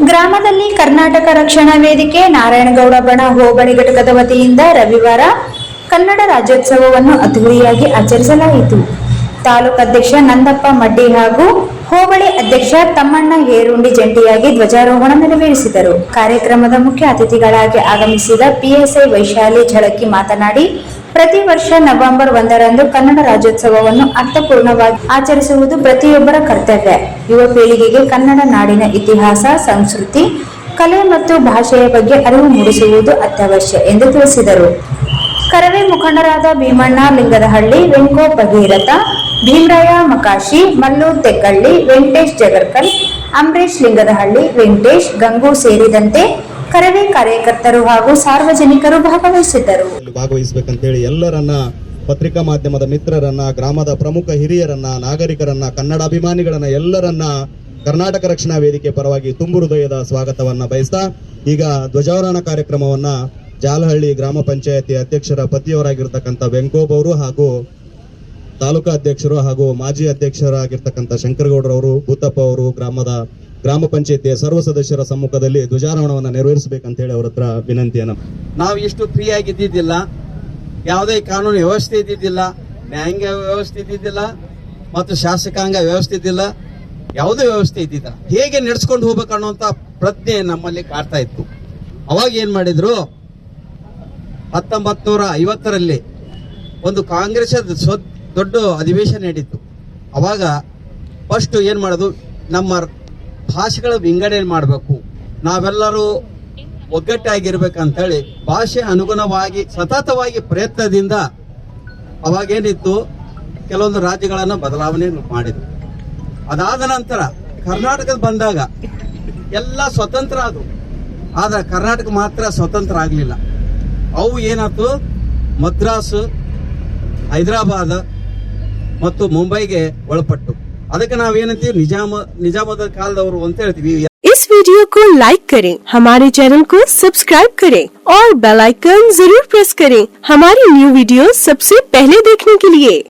ಗ್ರಾಮದಲ್ಲಿ ಕರ್ನಾಟಕ ರಕ್ಷಣಾ ವೇದಿಕೆ ನಾರಾಯಣಗೌಡ ಬಣ ಹೋಬಳಿ ಘಟಕದ ವತಿಯಿಂದ ರವಿವಾರ ಕನ್ನಡ ರಾಜ್ಯೋತ್ಸವವನ್ನು ಅದ್ದೂರಿಯಾಗಿ ಆಚರಿಸಲಾಯಿತು. ತಾಲೂಕು ಅಧ್ಯಕ್ಷ ನಂದಪ್ಪ ಮಡ್ಡಿ ಹಾಗೂ ಹೋಬಳಿ ಅಧ್ಯಕ್ಷ ತಮ್ಮಣ್ಣ ಹೇರುಂಡಿ ಜಂಟಿಯಾಗಿ ಧ್ವಜಾರೋಹಣ ನೆರವೇರಿಸಿದರು. ಕಾರ್ಯಕ್ರಮದ ಮುಖ್ಯ ಅತಿಥಿಗಳಾಗಿ ಆಗಮಿಸಿದ ಪಿಎಸ್ಐ ವೈಶಾಲಿ ಝಳಕಿ ಮಾತನಾಡಿ, ಪ್ರತಿ ವರ್ಷ ನವೆಂಬರ್ 1ರಂದು ಕನ್ನಡ ರಾಜ್ಯೋತ್ಸವವನ್ನು ಅರ್ಥಪೂರ್ಣವಾಗಿ ಆಚರಿಸುವುದು ಪ್ರತಿಯೊಬ್ಬರ ಕರ್ತವ್ಯ. ಯುವ ಪೀಳಿಗೆಗೆ ಕನ್ನಡ ನಾಡಿನ ಇತಿಹಾಸ, ಸಂಸ್ಕೃತಿ, ಕಲೆ ಮತ್ತು ಭಾಷೆಯ ಬಗ್ಗೆ ಅರಿವು ಮೂಡಿಸುವುದು ಅತ್ಯವಶ್ಯ ಎಂದು ತಿಳಿಸಿದರು. ಕರವೇ ಮುಖಂಡರಾದ ಭೀಮಣ್ಣ ಲಿಂಗದಹಳ್ಳಿ, ವೆಂಕೋ ಭಗೀರಥ, ಭೀಮರಾಯ ಮಕಾಶಿ, ಮಲ್ಲು ತೆಕ್ಕಳ್ಳಿ, ವೆಂಕಟೇಶ್ ಜಗರ್ಕಲ್, ಅಂಬರೀಶ್ ಲಿಂಗದಹಳ್ಳಿ, ವೆಂಕಟೇಶ್ ಗಂಗು ಸೇರಿದಂತೆ ಕರವೇ ಕಾರ್ಯಕರ್ತರು ಹಾಗೂ ಸಾರ್ವಜನಿಕರು ಭಾಗವಹಿಸಿದ್ದರು. ಭಾಗವಹಿಸಬೇಕಂತೇಳಿ ಎಲ್ಲರನ್ನ, ಪತ್ರಿಕಾ ಮಾಧ್ಯಮದ ಮಿತ್ರರನ್ನ, ಗ್ರಾಮದ ಪ್ರಮುಖ ಹಿರಿಯರನ್ನ, ನಾಗರಿಕರನ್ನ, ಕನ್ನಡಾಭಿಮಾನಿಗಳನ್ನ ಎಲ್ಲರನ್ನ ಕರ್ನಾಟಕ ರಕ್ಷಣಾ ವೇದಿಕೆ ಪರವಾಗಿ ತುಂಬು ಹೃದಯದ ಸ್ವಾಗತವನ್ನ ಬಯಸ್ತಾ, ಈಗ ಧ್ವಜಾರೋಹಣ ಕಾರ್ಯಕ್ರಮವನ್ನ ಜಾಲಹಳ್ಳಿ ಗ್ರಾಮ ಪಂಚಾಯತಿ ಅಧ್ಯಕ್ಷರ ಪತಿಯವರಾಗಿರ್ತಕ್ಕಂಥ ವೆಂಕೋಬ್ ಅವರು ಹಾಗೂ ತಾಲೂಕಾ ಅಧ್ಯಕ್ಷರು ಹಾಗೂ ಮಾಜಿ ಅಧ್ಯಕ್ಷರಾಗಿರ್ತಕ್ಕಂಥ ಶಂಕರಗೌಡರವರು, ಭೂತಪ್ಪ ಅವರು ಗ್ರಾಮ ಪಂಚಾಯತಿಯ ಸರ್ವ ಸದಸ್ಯರ ಸಮ್ಮುಖದಲ್ಲಿ ಧ್ವಜಾರೋಹಣವನ್ನು ನೆರವೇರಿಸಬೇಕಂತ ಹೇಳಿ ಅವರ ಹತ್ರ ವಿನಂತಿಯನ್ನು. ನಾವು ಇಷ್ಟು ಫ್ರೀ ಆಗಿದ್ದಿದ್ದಿಲ್ಲ, ಯಾವುದೇ ಕಾನೂನು ವ್ಯವಸ್ಥೆ ಇದ್ದಿದ್ದಿಲ್ಲ, ನ್ಯಾಯಾಂಗ ವ್ಯವಸ್ಥೆ ಇದ್ದಿದ್ದಿಲ್ಲ ಮತ್ತು ಶಾಸಕಾಂಗ ವ್ಯವಸ್ಥೆ ಇದ್ದಿಲ್ಲ, ಯಾವುದೇ ವ್ಯವಸ್ಥೆ ಇದ್ದಿದ್ದ. ಹೇಗೆ ನಡೆಸ್ಕೊಂಡು ಹೋಗ್ಬೇಕು ಅನ್ನುವಂತ ಪ್ರಜ್ಞೆ ನಮ್ಮಲ್ಲಿ ಕಾಡ್ತಾ ಇತ್ತು. ಅವಾಗ ಏನ್ ಮಾಡಿದ್ರು, 1950ರಲ್ಲಿ ಒಂದು ಕಾಂಗ್ರೆಸ್ ದೊಡ್ಡ ಅಧಿವೇಶನ ನಡೀತು. ಅವಾಗ ಫಸ್ಟ್ ಏನ್ ಮಾಡೋದು, ನಮ್ಮ ಭಾಷೆಗಳ ವಿಂಗಡಣೆ ಮಾಡಬೇಕು, ನಾವೆಲ್ಲರೂ ಒಗ್ಗಟ್ಟಾಗಿರ್ಬೇಕಂತ ಹೇಳಿ ಭಾಷೆ ಅನುಗುಣವಾಗಿ ಸತತವಾಗಿ ಪ್ರಯತ್ನದಿಂದ ಅವಾಗೇನಿತ್ತು, ಕೆಲವೊಂದು ರಾಜ್ಯಗಳನ್ನು ಬದಲಾವಣೆ ಮಾಡಿದ್ರು. ಅದಾದ ನಂತರ ಕರ್ನಾಟಕದ ಬಂದಾಗ ಎಲ್ಲ ಸ್ವತಂತ್ರ ಆದವು, ಆದ್ರೆ ಕರ್ನಾಟಕ ಮಾತ್ರ ಸ್ವತಂತ್ರ ಆಗಲಿಲ್ಲ. ಅವು ಏನಾಯ್ತು, ಮದ್ರಾಸ್, ಹೈದರಾಬಾದ್ ಮತ್ತು ಮುಂಬೈಗೆ ಒಳಪಟ್ಟು. ಅದಕ್ಕೆ ನಾವೇನಂತೀವಿ, ನಿಜಾಮದ ಕಾಲದವರು ಅಂತ ಹೇಳ್ತೀವಿ. इस वीडियो को लाइक करें, हमारे चैनल को सब्सक्राइब करें और बेल आइकन जरूर प्रेस करें हमारी न्यू वीडियो सबसे पहले देखने के लिए।